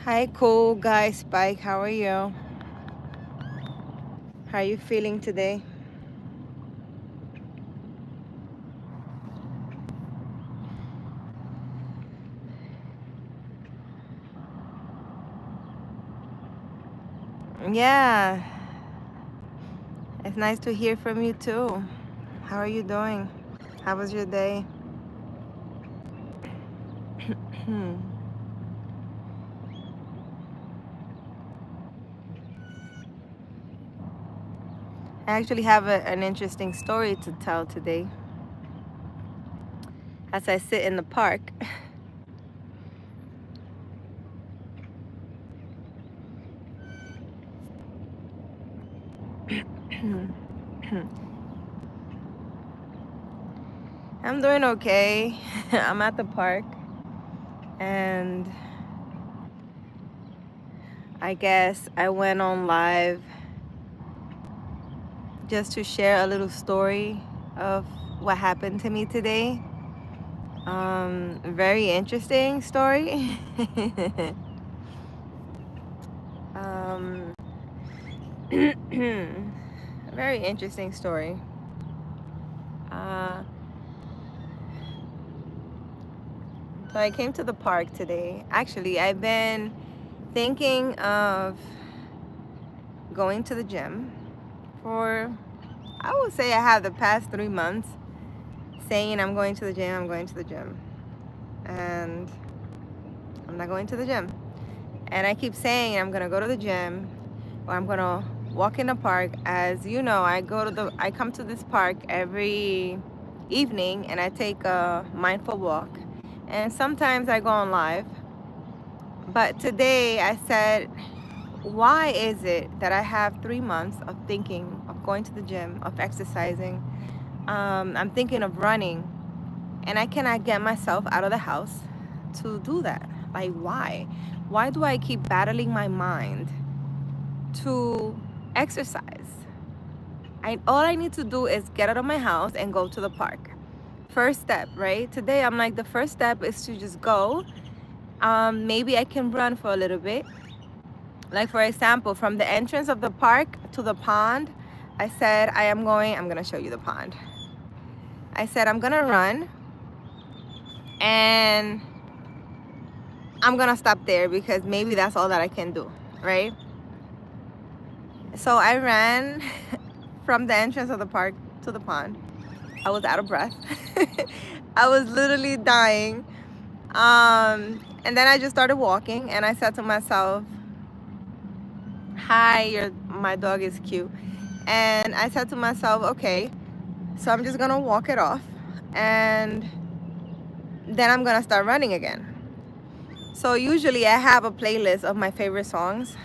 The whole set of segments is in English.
Hi, cool guy Spike. How are you? How are you feeling today? Yeah, it's nice to hear from you too. How are you doing? How was your day? I actually have an interesting story to tell today. As I sit in the park, I'm doing okay. I'm at the park, and I guess I went on live just to share a little story of what happened to me today. Very interesting story. um, very interesting story. Uh, so I came to the park today. Actually, I've been thinking of going to the gym for, I would say I have the past 3 months saying I'm going to the gym, I'm going to the gym. And I'm not going to the gym. And I keep saying I'm gonna go to the gym or I'm gonna walk in the park. As you know, I come to this park every evening and I take a mindful walk. And sometimes I go on live. But today I said, why is it that I have 3 months of thinking of going to the gym, of exercising? I'm thinking of running, and I cannot get myself out of the house to do that. Like, why? Why do I keep battling my mind to exercise? All I need to do is get out of my house and go to the park. First step, right? Today I'm like, the first step is to just go. Maybe I can run for a little bit. Like, for example, from the entrance of the park to the pond, I said I'm gonna show you the pond. I said I'm gonna run and I'm gonna stop there because maybe that's all that I can do, right? So I ran from the entrance of the park to the pond. I was out of breath. I was literally dying. And then I just started walking and I said to myself, hi, my dog is cute. And I said to myself, okay, so I'm just gonna walk it off and then I'm gonna start running again. So usually I have a playlist of my favorite songs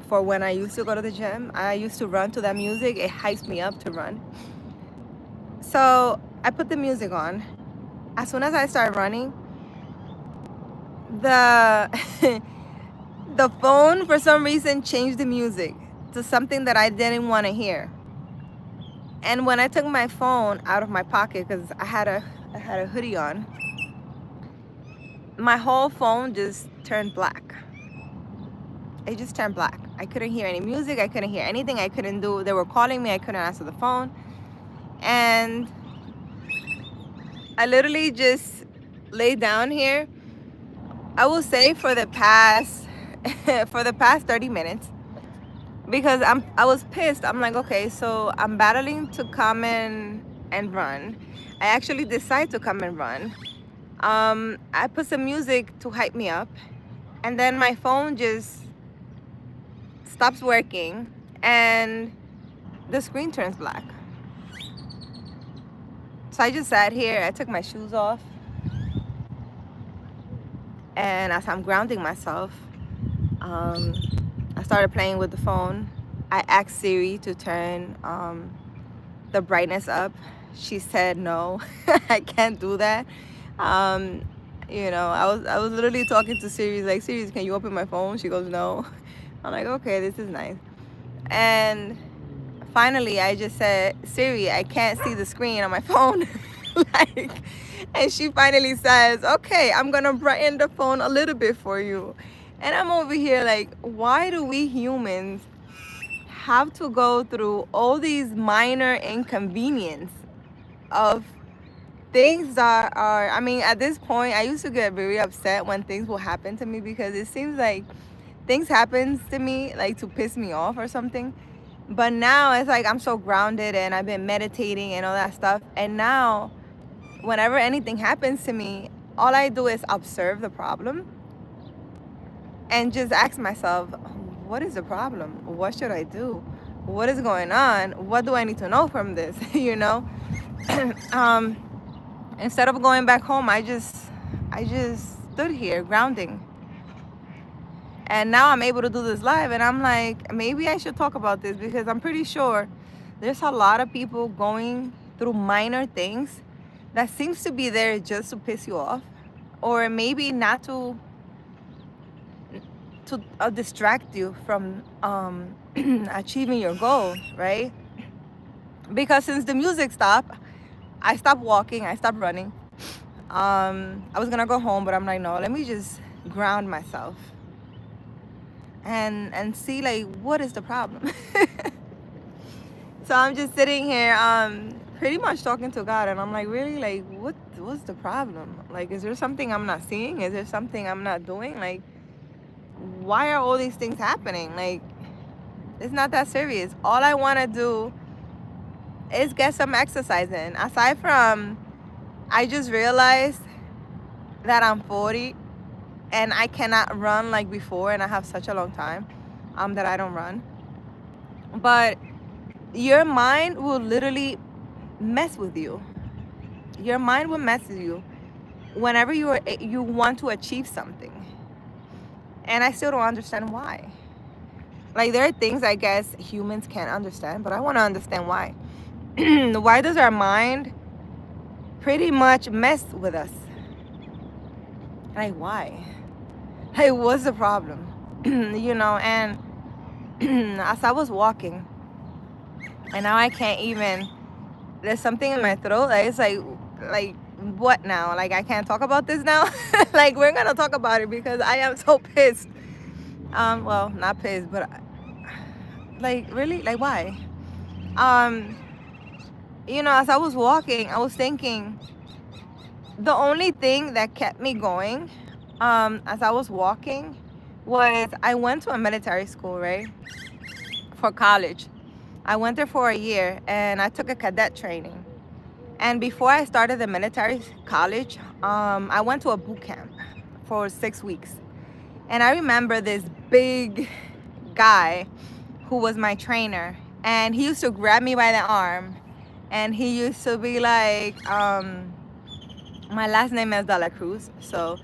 for when I used to go to the gym. I used to run to that music. It hypes me up to run. So I put the music on. As soon as I start running, the the phone for some reason changed the music to something that I didn't want to hear. And when I took my phone out of my pocket, because I had a hoodie on, my whole phone just turned black. It just turned black. I couldn't hear any music. I couldn't hear anything. I couldn't do. They were calling me. I couldn't answer the phone, and I literally just laid down here. I will say for the past for the past 30 minutes because I was pissed. I'm like, okay, so I'm battling to come in and run. I actually decide to come and run. I put some music to hype me up, and then my phone just stops working and the screen turns black. So I just sat here, I took my shoes off, and as I'm grounding myself, um, I started playing with the phone. I asked Siri to turn the brightness up. She said no, I can't do that. Um, I was literally talking to Siri, like, Siri, can you open my phone? She goes, no. I'm like, okay, this is nice. And finally I just said, Siri, I can't see the screen on my phone. like, and she finally says, okay, I'm gonna brighten the phone a little bit for you. And I'm over here like, why do we humans have to go through all these minor inconvenience of things that are, I mean, at this point, I used to get very upset when things will happen to me, because it seems like things happens to me like to piss me off or something. But now it's like I'm so grounded and I've been meditating and all that stuff. And now whenever anything happens to me, all I do is observe the problem and just ask myself, what is the problem? What should I do? What is going on? What do I need to know from this? You know? um, Instead of going back home, I just stood here grounding. And now I'm able to do this live, and I'm like, maybe I should talk about this, because I'm pretty sure there's a lot of people going through minor things that seems to be there just to piss you off, or maybe not to distract you from achieving your goal, right? Because since the music stopped, I stopped walking, I stopped running. I was gonna go home, but I'm like, no, let me just ground myself and see like what is the problem. So I'm just sitting here pretty much talking to God, and I'm like, really, like what's the problem? Like, is there something I'm not seeing? Is there something I'm not doing? Like, why are all these things happening? Like, it's not that serious. All I want to do is get some exercise in. Aside from, I just realized that I'm 40 and I cannot run like before, and I have such a long time that I don't run. But your mind will literally mess with you. Your mind will mess with you whenever you want to achieve something. And I still don't understand why. Like, there are things I guess humans can't understand, but I want to understand why. Why does our mind pretty much mess with us? Like, why? Like, what's the problem? You know, and as I was walking, and now I can't even, there's something in my throat that is like what now? Like, I can't talk about this now? Like, we're gonna talk about it because I am so pissed. Well, not pissed, but like, really? Like, why? You know, as I was walking, I was thinking, the only thing that kept me going as I was walking was, I went to a military school, right? For college. I went there for a year and I took a cadet training. And before I started the military college, I went to a boot camp for 6 weeks. And I remember this big guy who was my trainer, and he used to grab me by the arm, and he used to be like, my last name is De La Cruz, so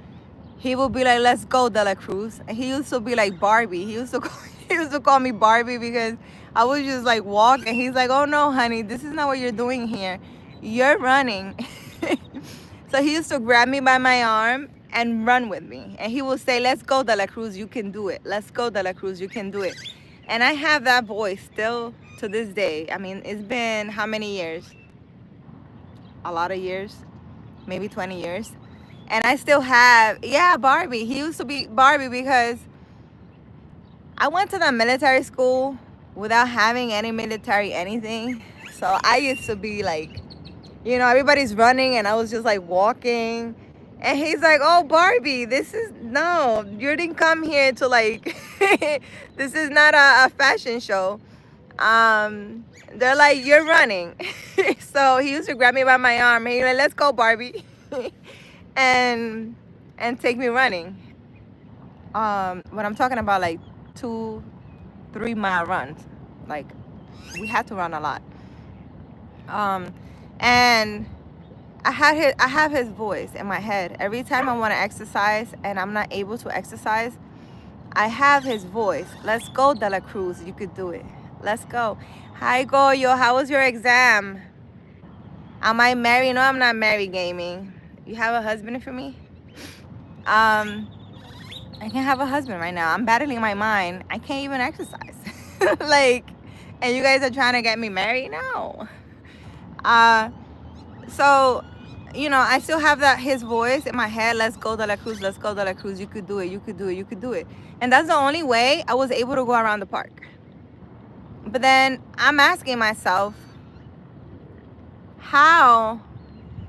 he would be like, let's go, De La Cruz. And he used to be like Barbie. He used to call me Barbie because I would just like walk, and he's like, oh no, honey, this is not what you're doing here. You're running. So he used to grab me by my arm and run with me. And he would say, let's go, De La Cruz, you can do it. Let's go, De La Cruz, you can do it. And I have that voice still to this day. I mean, it's been how many years? A lot of years, maybe 20 years. And I still have, yeah, Barbie. He used to be Barbie because I went to the military school without having any military anything. So I used to be like, you know, everybody's running and I was just like walking. And he's like, oh, Barbie, no, you didn't come here to like, this is not a fashion show. They're like, you're running. So he used to grab me by my arm and he's like, let's go, Barbie. and take me running. When I'm talking about like 2-3 mile runs, like we had to run a lot. And I have his voice in my head. Every time I want to exercise and I'm not able to exercise, I have his voice. Let's go, De La Cruz. You could do it. Let's go. Hi, Goyo. How was your exam? Am I married? No, I'm not married, gaming. You have a husband for me? I can't have a husband right now. I'm battling my mind. I can't even exercise. Like, and you guys are trying to get me married? No. So you know, I still have that his voice in my head. Let's go De La Cruz, let's go De La Cruz. You could do it, you could do it, you could do it. And that's the only way I was able to go around the park. But then I'm asking myself, how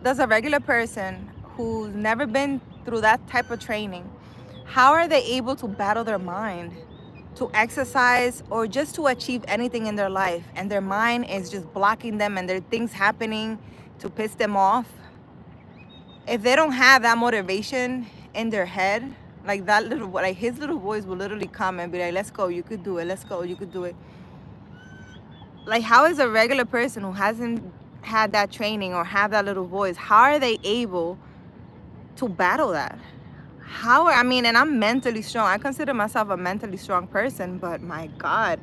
does a regular person who's never been through that type of training, how are they able to battle their mind, to exercise, or just to achieve anything in their life, and their mind is just blocking them and there are things happening to piss them off? If they don't have that motivation in their head, like that little, like his little voice will literally come and be like, let's go, you could do it, let's go, you could do it. Like, how is a regular person who hasn't had that training or have that little voice, how are they able to battle that? I mean, and I'm mentally strong. I consider myself a mentally strong person, but my God,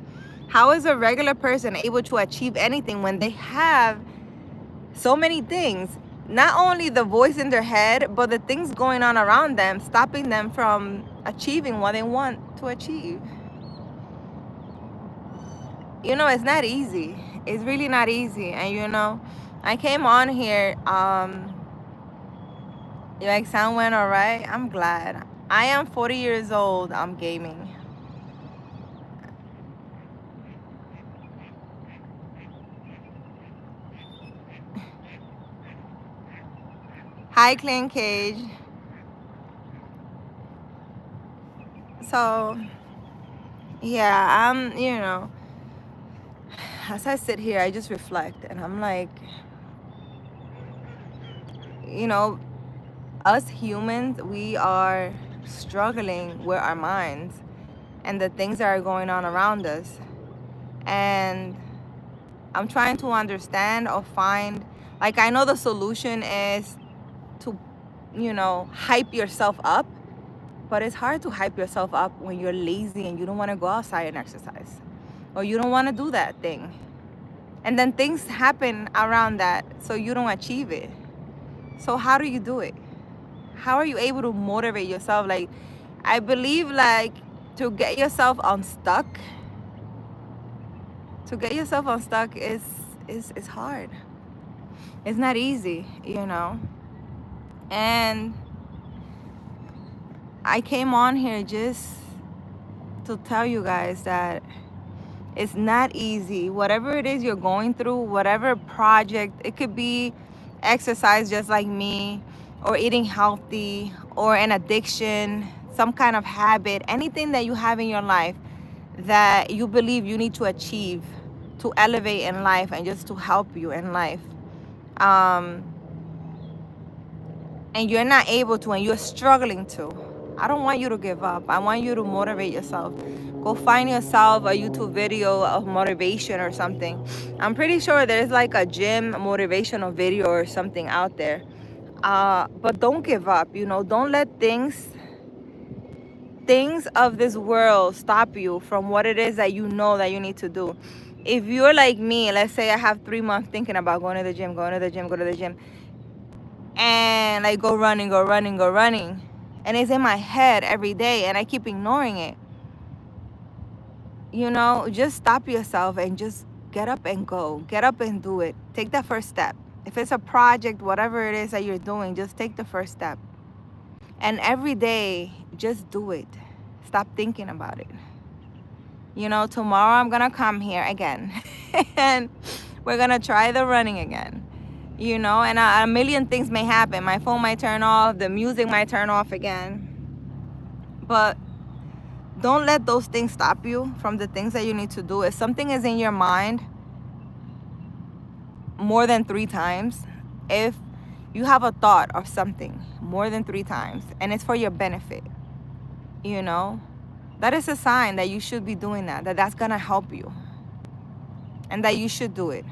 how is a regular person able to achieve anything when they have so many things? Not only the voice in their head, but the things going on around them, stopping them from achieving what they want to achieve. You know, it's not easy. It's really not easy. And you know, I came on here, like, sound went all right. I'm glad. I am 40 years old. I'm gaming. Hi, Clean Cage. So, yeah, you know, as I sit here, I just reflect and I'm like, you know, us humans, we are struggling with our minds and the things that are going on around us. And I'm trying to understand or find, like, I know the solution is to, you know, hype yourself up, but it's hard to hype yourself up when you're lazy and you don't want to go outside and exercise, or you don't want to do that thing. And then things happen around that, so you don't achieve it. So how do you do it? How are you able to motivate yourself? Like, I believe, like, to get yourself unstuck, is hard. It's not easy, you know. And I came on here just to tell you guys that it's not easy. Whatever it is you're going through, whatever project, it could be exercise just like me, or eating healthy, or an addiction, some kind of habit, anything that you have in your life that you believe you need to achieve to elevate in life and just to help you in life. And you're not able to, and you're struggling to, I don't want you to give up. I want you to motivate yourself. Go find yourself a YouTube video of motivation or something. I'm pretty sure there's like a gym motivational video or something out there. But don't give up, you know. Don't let things of this world stop you from what it is that you know that you need to do. If you're like me, let's say I have 3 months thinking about going to the gym, and I go running, and it's in my head every day and I keep ignoring it. You know, just stop yourself and just get up and go. Get up and do it. Take that first step. If it's a project, whatever it is that you're doing, just take the first step. And every day, just do it. Stop thinking about it. You know, tomorrow I'm gonna come here again and we're gonna try the running again. You know, and a million things may happen. My phone might turn off, the music might turn off again. But don't let those things stop you from the things that you need to do. If something is in your mind more than 3 times, if you have a thought of something more than 3 times and it's for your benefit, you know, that is a sign that you should be doing that, that's gonna help you and that you should do it.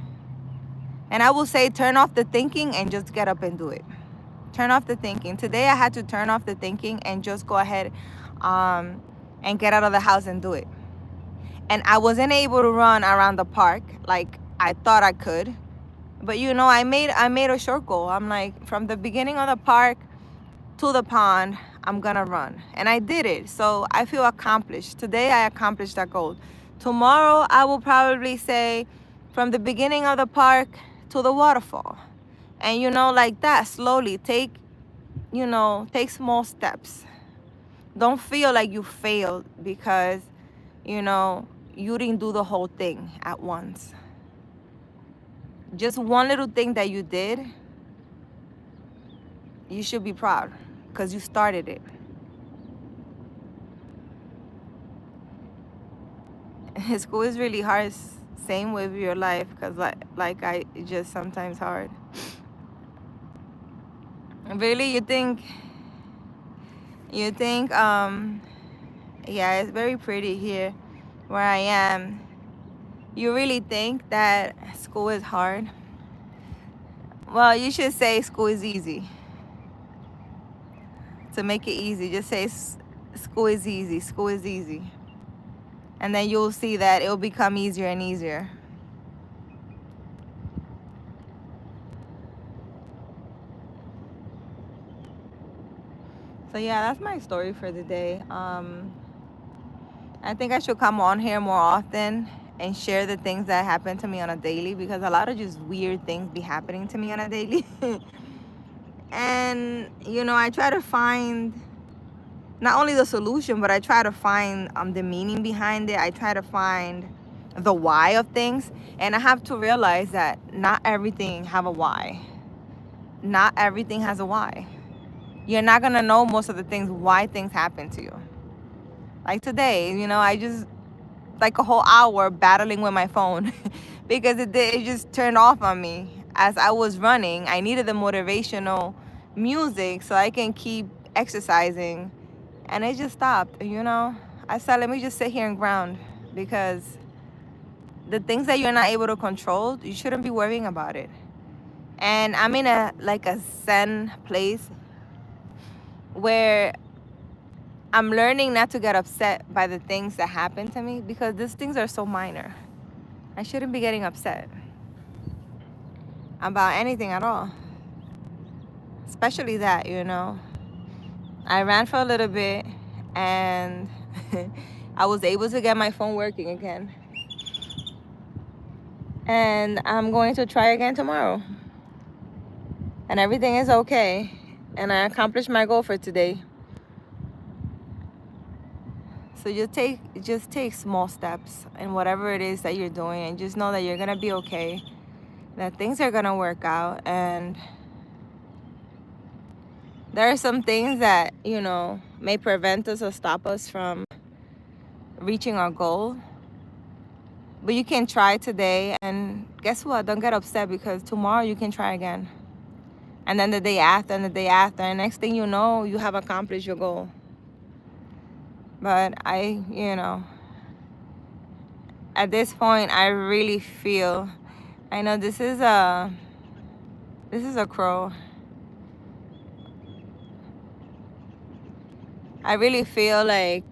And I will say, turn off the thinking and just get up and do it. Turn off the thinking. Today I had to turn off the thinking and just go ahead and get out of the house and do it. And I wasn't able to run around the park like I thought I could. But you know, I made a short goal. I'm like, from the beginning of the park to the pond, I'm gonna run. And I did it. So I feel accomplished. Today I accomplished that goal. Tomorrow I will probably say, from the beginning of the park to the waterfall. And like that, slowly take small steps. Don't feel like you failed because you know you didn't do the whole thing at once. Just one little thing that you did, you should be proud because you started it. School is really hard. Same with your life, because it's just sometimes hard. Really, you think yeah, it's very pretty here where I am. You really think that school is hard? Well, you should say school is easy. To make it easy, just say school is easy, school is easy. And then you'll see that it'll become easier and easier. So yeah, that's my story for the day. I think I should come on here more often and share the things that happen to me on a daily, because a lot of just weird things be happening to me on a daily. And I try to find not only the solution, but I try to find the meaning behind it. I try to find the why of things, and I have to realize that not everything have a why. Not everything has a why. You're not gonna know most of the things why things happen to you. Like today, I just like a whole hour battling with my phone because it just turned off on me as I was running. I needed the motivational music so I can keep exercising, and it just stopped. I said, let me just sit here and ground, because the things that you're not able to control, you shouldn't be worrying about it. And I'm in a zen place where I'm learning not to get upset by the things that happen to me, because these things are so minor. I shouldn't be getting upset about anything at all, especially that. I ran for a little bit, and I was able to get my phone working again. And I'm going to try again tomorrow. And everything is okay. And I accomplished my goal for today. So just take small steps in whatever it is that you're doing, and just know that you're gonna be okay, that things are gonna work out. And there are some things that may prevent us or stop us from reaching our goal, but you can try today, and guess what, don't get upset, because tomorrow you can try again, and then the day after, and the day after, and next thing you know, you have accomplished your goal. But at this point, I really feel, I know this is a crow. I really feel like,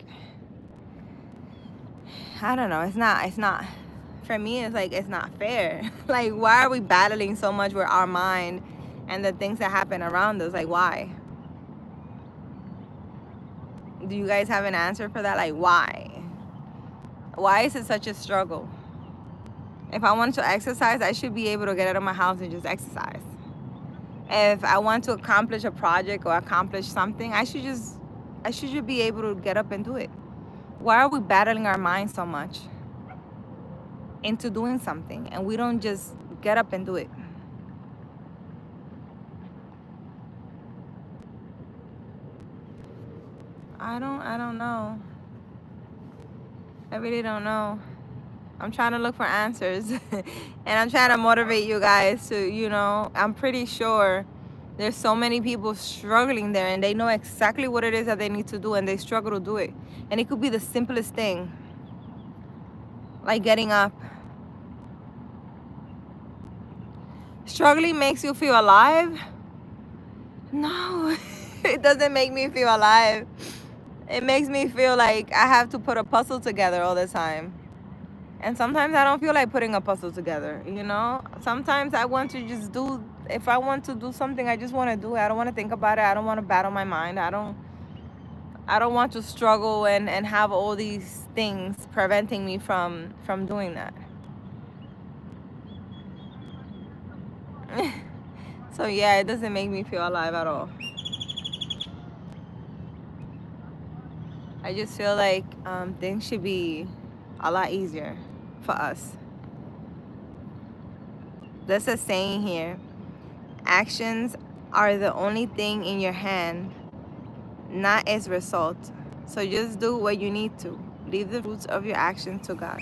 I don't know, it's not, for me, it's like, it's not fair. Like, why are we battling so much with our mind and the things that happen around us? Like, why? Do you guys have an answer for that? Like, why? Why is it such a struggle? If I want to exercise, I should be able to get out of my house and just exercise. If I want to accomplish a project or accomplish something, I should just be able to get up and do it. Why are we battling our minds so much into doing something, and we don't just get up and do it? I don't know. I really don't know. I'm trying to look for answers and I'm trying to motivate you guys to, I'm pretty sure there's so many people struggling there, and they know exactly what it is that they need to do, and they struggle to do it. And it could be the simplest thing, like getting up. Struggling makes you feel alive? No, it doesn't make me feel alive. It makes me feel like I have to put a puzzle together all the time. And sometimes I don't feel like putting a puzzle together, Sometimes I want to just if I want to do something, I just want to do it. I don't want to think about it. I don't want to battle my mind. I don't want to struggle and have all these things preventing me from doing that. So yeah, it doesn't make me feel alive at all. I just feel like things should be a lot easier for us. There's a saying here: actions are the only thing in your hand, not its result. So just do what you need to. Leave the fruits of your actions to God.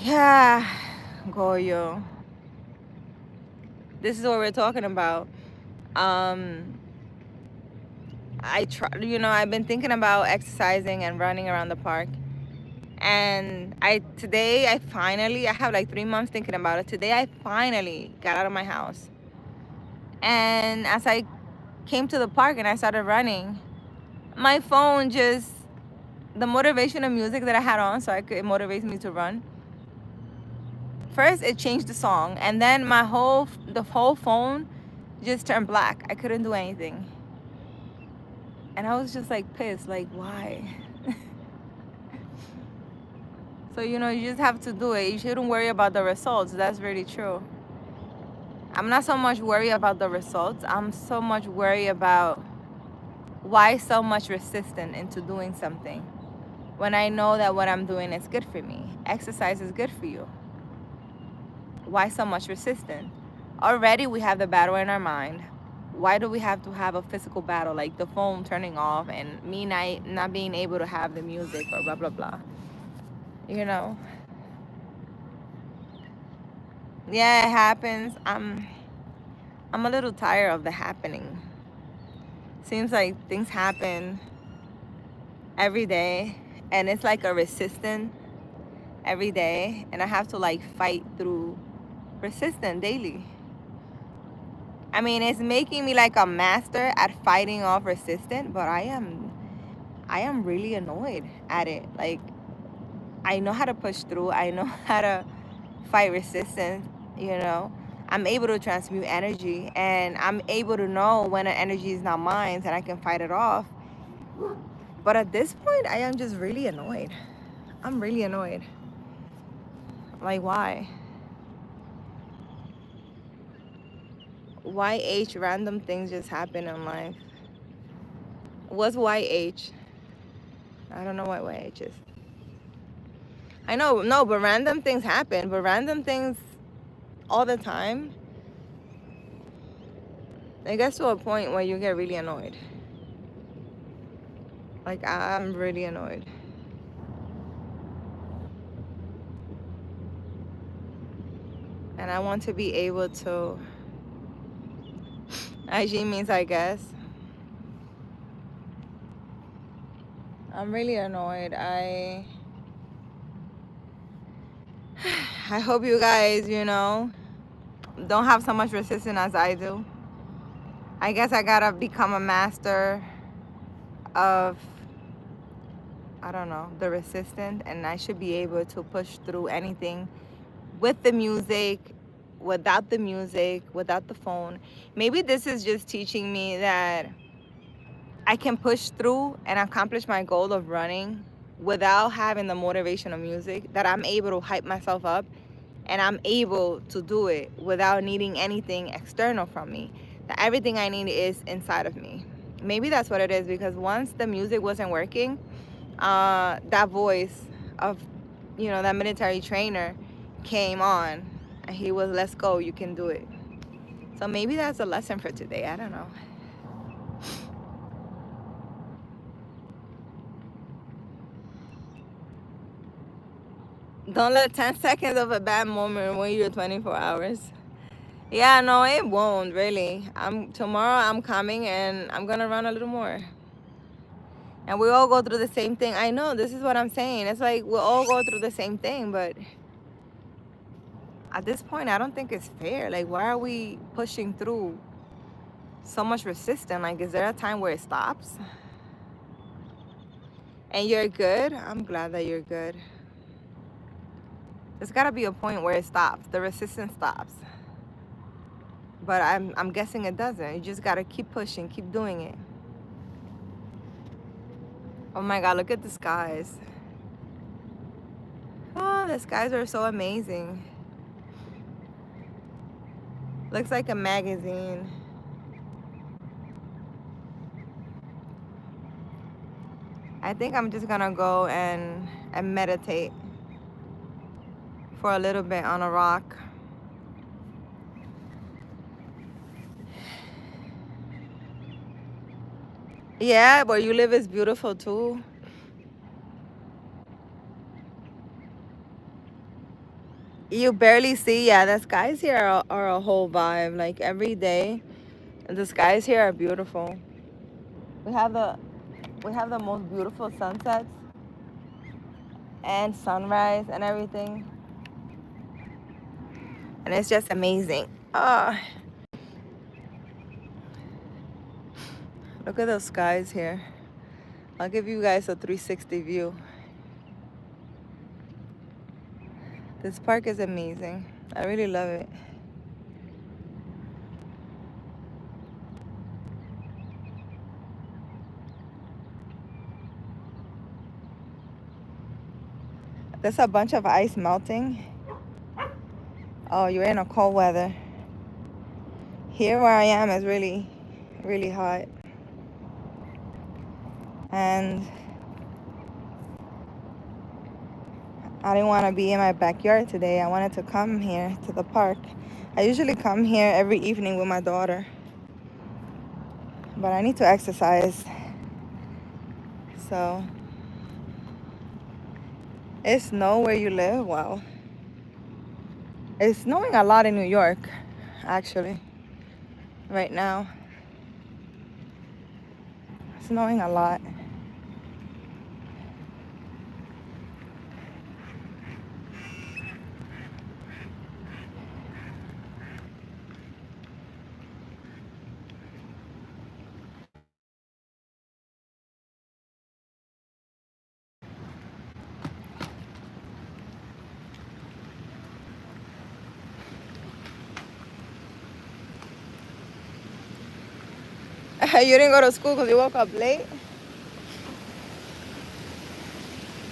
Yeah, Goyo. This is what we're talking about. I try, I've been thinking about exercising and running around the park. And today I have like 3 months thinking about it. Today I finally got out of my house. And as I came to the park and I started running, my phone just, the motivational music that I had on so it motivates me to run. First it changed the song, and then the whole phone just turned black. I couldn't do anything. And I was just like pissed, like why? So you just have to do it. You shouldn't worry about the results. That's really true. I'm not so much worried about the results. I'm so much worried about why so much resistance into doing something when I know that what I'm doing is good for me. Exercise is good for you. Why so much resistance? Already we have the battle in our mind. Why do we have to have a physical battle, like the phone turning off and me not being able to have the music or blah blah blah? Yeah, it happens. I'm a little tired of the happening. Seems like things happen every day, and it's like a resistance every day, and I have to like fight through resistance daily. I mean, it's making me like a master at fighting off resistance, but I am really annoyed at it. Like, I know how to push through. I know how to fight resistance. I'm able to transmute energy, and I'm able to know when an energy is not mine and I can fight it off. But at this point, I am just really annoyed. I'm really annoyed. Like, why? YH, random things just happen in life. What's YH? I don't know what YH is. I know, no, but random things happen. But random things all the time, it gets to a point where you get really annoyed. Like, I'm really annoyed. And I want to be able to, IG means I guess. I'm really annoyed. I hope you guys, don't have so much resistance as I do. I guess I gotta become a master of, I don't know, the resistance, and I should be able to push through anything with the music, without the music, without the phone. Maybe this is just teaching me that I can push through and accomplish my goal of running without having the motivational music, that I'm able to hype myself up and I'm able to do it without needing anything external from me. That everything I need is inside of me. Maybe that's what it is, because once the music wasn't working, that voice of, that military trainer came on, and he was, let's go, you can do it. So maybe that's a lesson for today. I don't know. Don't let 10 seconds of a bad moment ruin your 24 hours. Yeah, no, it won't really. Tomorrow I'm coming and I'm gonna run a little more. And we all go through the same thing. I know, this is what I'm saying. It's like we all go through the same thing, but at this point I don't think it's fair. Like, why are we pushing through so much resistance? Like, is there a time where it stops? And you're good? I'm glad that you're good. There's gotta be a point where it stops. The resistance stops. But I'm guessing it doesn't. You just gotta keep pushing, keep doing it. Oh my God, look at the skies. Oh, the skies are so amazing. Looks like a magazine. I think I'm just gonna go and meditate for a little bit on a rock. Yeah, where you live is beautiful too. You barely see. Yeah, the skies here are a whole vibe. Like every day, the skies here are beautiful. We have the most beautiful sunsets and sunrise and everything, and it's just amazing. Look at those skies here. I'll give you guys a 360 view. This park is amazing. I really love it. There's a bunch of ice melting. Oh, you're in a cold weather. Here where I am is really, really hot. And I didn't want to be in my backyard today. I wanted to come here to the park. I usually come here every evening with my daughter. But I need to exercise. So, it snow where you live? Wow. It's snowing a lot in New York, actually, right now. It's snowing a lot. You didn't go to school because you woke up late?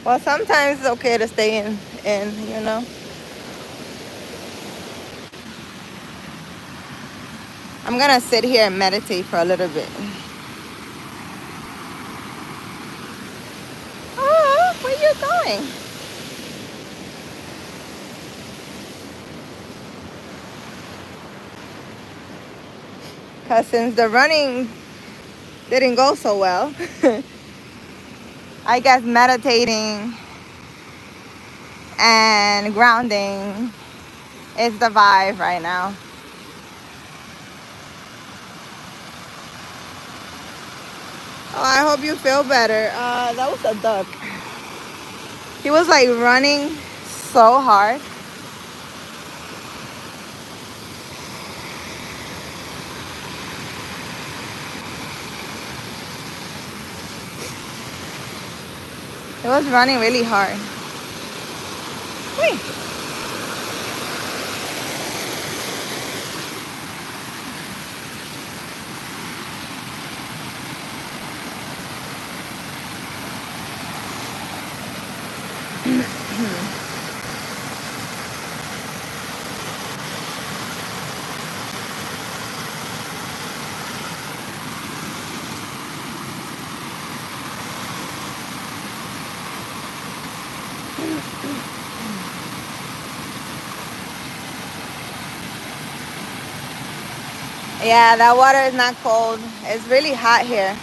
Well, sometimes it's okay to stay in, you know. I'm gonna sit here and meditate for a little bit. Oh, where you going? Because since the running didn't go so well, I guess meditating and grounding is the vibe right now. Oh, I hope you feel better. That was a duck. He was like running so hard. He was running really hard. Wait. Yeah, that water is not cold. It's really hot here.